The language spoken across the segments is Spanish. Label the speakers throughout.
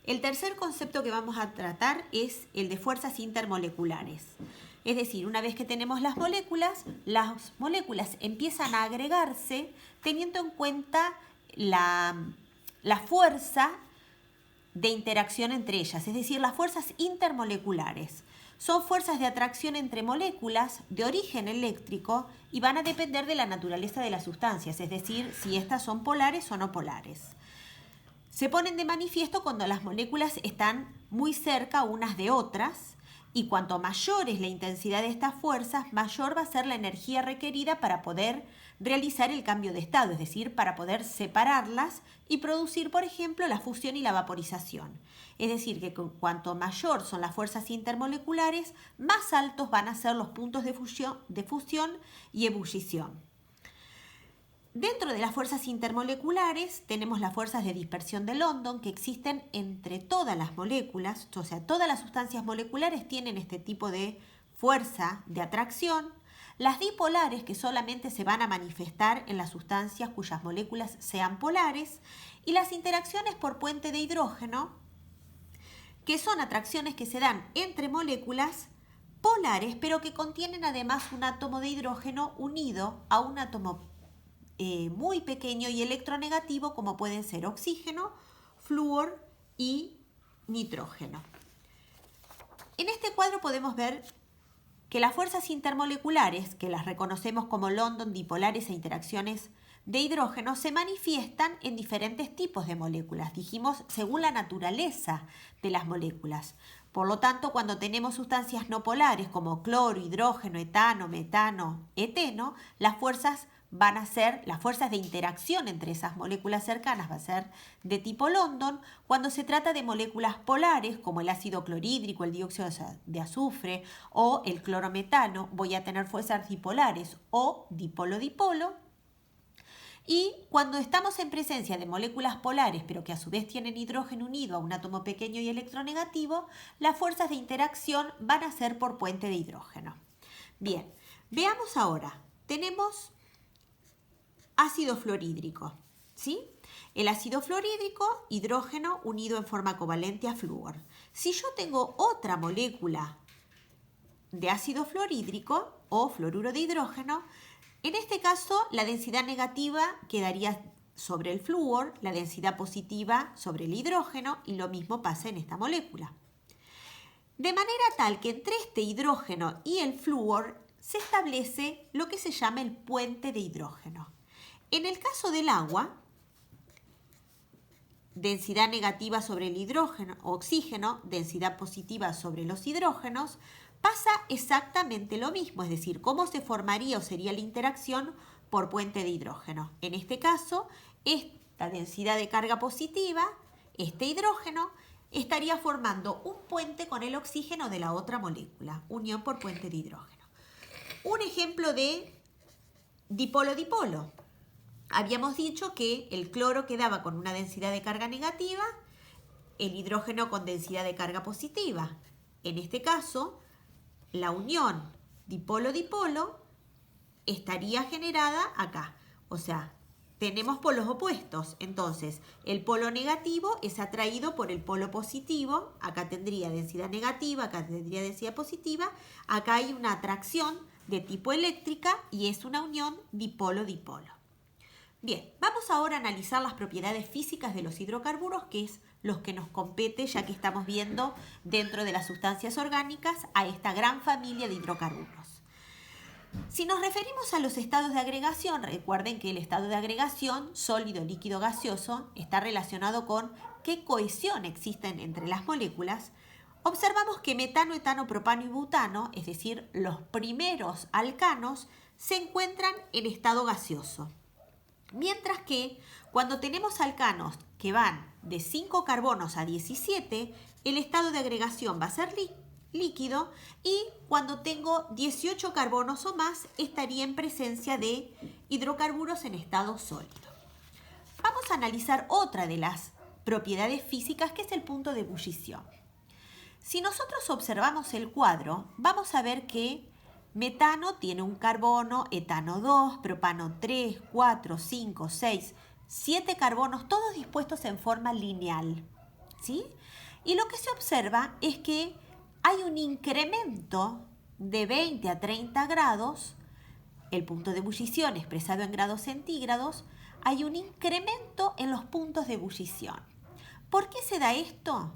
Speaker 1: El tercer concepto que vamos a tratar es el de fuerzas intermoleculares. Es decir, una vez que tenemos las moléculas empiezan a agregarse teniendo en cuenta la fuerza de interacción entre ellas, es decir, las fuerzas intermoleculares. Son fuerzas de atracción entre moléculas de origen eléctrico y van a depender de la naturaleza de las sustancias, es decir, si estas son polares o no polares. Se ponen de manifiesto cuando las moléculas están muy cerca unas de otras y cuanto mayor es la intensidad de estas fuerzas, mayor va a ser la energía requerida para poder realizar el cambio de estado, es decir, para poder separarlas y producir, por ejemplo, la fusión y la vaporización. Es decir, que cuanto mayor son las fuerzas intermoleculares, más altos van a ser los puntos de fusión y ebullición. Dentro de las fuerzas intermoleculares tenemos las fuerzas de dispersión de London que existen entre todas las moléculas, o sea, todas las sustancias moleculares tienen este tipo de fuerza de atracción. Las dipolares que solamente se van a manifestar en las sustancias cuyas moléculas sean polares y las interacciones por puente de hidrógeno que son atracciones que se dan entre moléculas polares pero que contienen además un átomo de hidrógeno unido a un átomo muy pequeño y electronegativo como pueden ser oxígeno, flúor y nitrógeno. En este cuadro podemos ver que las fuerzas intermoleculares, que las reconocemos como London, dipolares e interacciones de hidrógeno, se manifiestan en diferentes tipos de moléculas, dijimos según la naturaleza de las moléculas. Por lo tanto, cuando tenemos sustancias no polares como cloro, hidrógeno, etano, metano, eteno, las fuerzas van a ser, las fuerzas de interacción entre esas moléculas cercanas va a ser de tipo London. Cuando se trata de moléculas polares como el ácido clorhídrico, el dióxido de azufre o el clorometano, voy a tener fuerzas dipolares o dipolo-dipolo. Y cuando estamos en presencia de moléculas polares, pero que a su vez tienen hidrógeno unido a un átomo pequeño y electronegativo, las fuerzas de interacción van a ser por puente de hidrógeno. Bien, veamos ahora. Tenemos ácido fluorhídrico, ¿sí? El ácido fluorhídrico, hidrógeno unido en forma covalente a flúor. Si yo tengo otra molécula de ácido fluorhídrico o fluoruro de hidrógeno, en este caso la densidad negativa quedaría sobre el flúor, la densidad positiva sobre el hidrógeno y lo mismo pasa en esta molécula. De manera tal que entre este hidrógeno y el flúor se establece lo que se llama el puente de hidrógeno. En el caso del agua, densidad negativa sobre el hidrógeno, oxígeno, densidad positiva sobre los hidrógenos, pasa exactamente lo mismo, es decir, cómo se formaría o sería la interacción por puente de hidrógeno. En este caso, esta densidad de carga positiva, este hidrógeno, estaría formando un puente con el oxígeno de la otra molécula, unión por puente de hidrógeno. Un ejemplo de dipolo-dipolo. Habíamos dicho que el cloro quedaba con una densidad de carga negativa, el hidrógeno con densidad de carga positiva. En este caso, la unión dipolo-dipolo estaría generada acá. O sea, tenemos polos opuestos. Entonces, el polo negativo es atraído por el polo positivo. Acá tendría densidad negativa, acá tendría densidad positiva. Acá hay una atracción de tipo eléctrica y es una unión dipolo-dipolo. Bien, vamos ahora a analizar las propiedades físicas de los hidrocarburos, que es los que nos compete, ya que estamos viendo dentro de las sustancias orgánicas a esta gran familia de hidrocarburos. Si nos referimos a los estados de agregación, recuerden que el estado de agregación, sólido, líquido, gaseoso, está relacionado con qué cohesión existen entre las moléculas. Observamos que metano, etano, propano y butano, es decir, los primeros alcanos, se encuentran en estado gaseoso. Mientras que cuando tenemos alcanos que van de 5 carbonos a 17, el estado de agregación va a ser líquido y cuando tengo 18 carbonos o más estaría en presencia de hidrocarburos en estado sólido. Vamos a analizar otra de las propiedades físicas que es el punto de ebullición. Si nosotros observamos el cuadro, vamos a ver que metano tiene un carbono, etano 2, propano 3, 4, 5, 6, 7 carbonos, todos dispuestos en forma lineal. ¿sí? Y lo que se observa es que hay un incremento de 20 a 30 grados, el punto de ebullición expresado en grados centígrados, hay un incremento en los puntos de ebullición. ¿Por qué se da esto?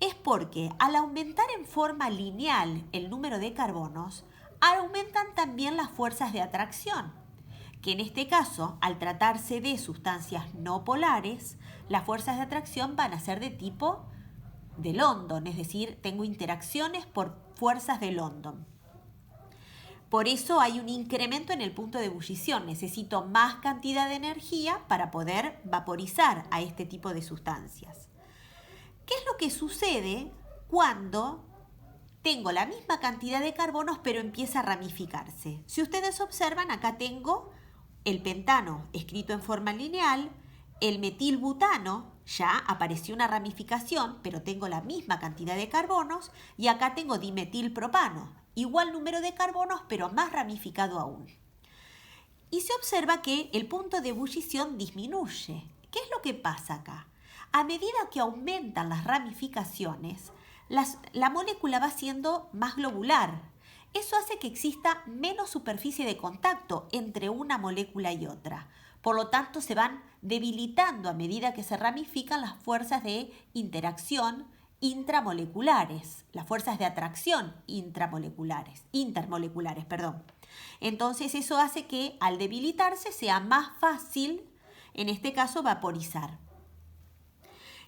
Speaker 1: Es porque al aumentar en forma lineal el número de carbonos, aumentan también las fuerzas de atracción, que en este caso, al tratarse de sustancias no polares, las fuerzas de atracción van a ser de tipo de London, es decir, tengo interacciones por fuerzas de London. Por eso hay un incremento en el punto de ebullición. Necesito más cantidad de energía para poder vaporizar a este tipo de sustancias. ¿Qué es lo que sucede cuando tengo la misma cantidad de carbonos pero empieza a ramificarse? Si ustedes observan, acá tengo el pentano escrito en forma lineal, el metilbutano, ya apareció una ramificación, pero tengo la misma cantidad de carbonos, y acá tengo dimetilpropano, igual número de carbonos, pero más ramificado aún. Y se observa que el punto de ebullición disminuye. ¿Qué es lo que pasa acá? A medida que aumentan las ramificaciones, la molécula va siendo más globular. Eso hace que exista menos superficie de contacto entre una molécula y otra. Por lo tanto, se van debilitando a medida que se ramifican las fuerzas de interacción intramoleculares, las fuerzas de atracción intermoleculares. Entonces, eso hace que al debilitarse sea más fácil, en este caso, vaporizar.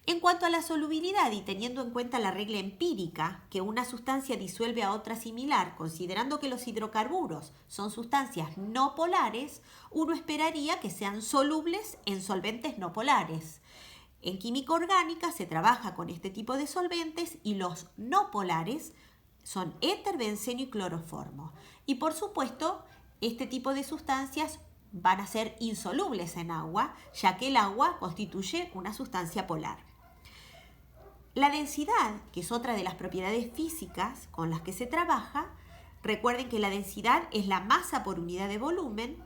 Speaker 1: En cuanto a la solubilidad y teniendo en cuenta la regla empírica que una sustancia disuelve a otra similar, considerando que los hidrocarburos son sustancias no polares, uno esperaría que sean solubles en solventes no polares. En química orgánica se trabaja con este tipo de solventes y los no polares son éter, benceno y cloroformo. Y por supuesto, este tipo de sustancias van a ser insolubles en agua, ya que el agua constituye una sustancia polar. La densidad, que es otra de las propiedades físicas con las que se trabaja, recuerden que la densidad es la masa por unidad de volumen.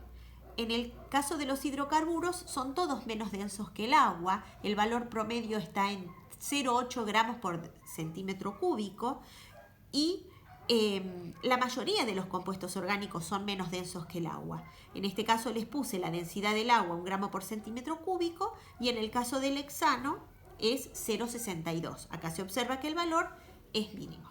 Speaker 1: En el caso de los hidrocarburos son todos menos densos que el agua, el valor promedio está en 0,8 gramos por centímetro cúbico y la mayoría de los compuestos orgánicos son menos densos que el agua. En este caso les puse la densidad del agua 1 gramo por centímetro cúbico y en el caso del hexano es 0,62. Acá se observa que el valor es mínimo.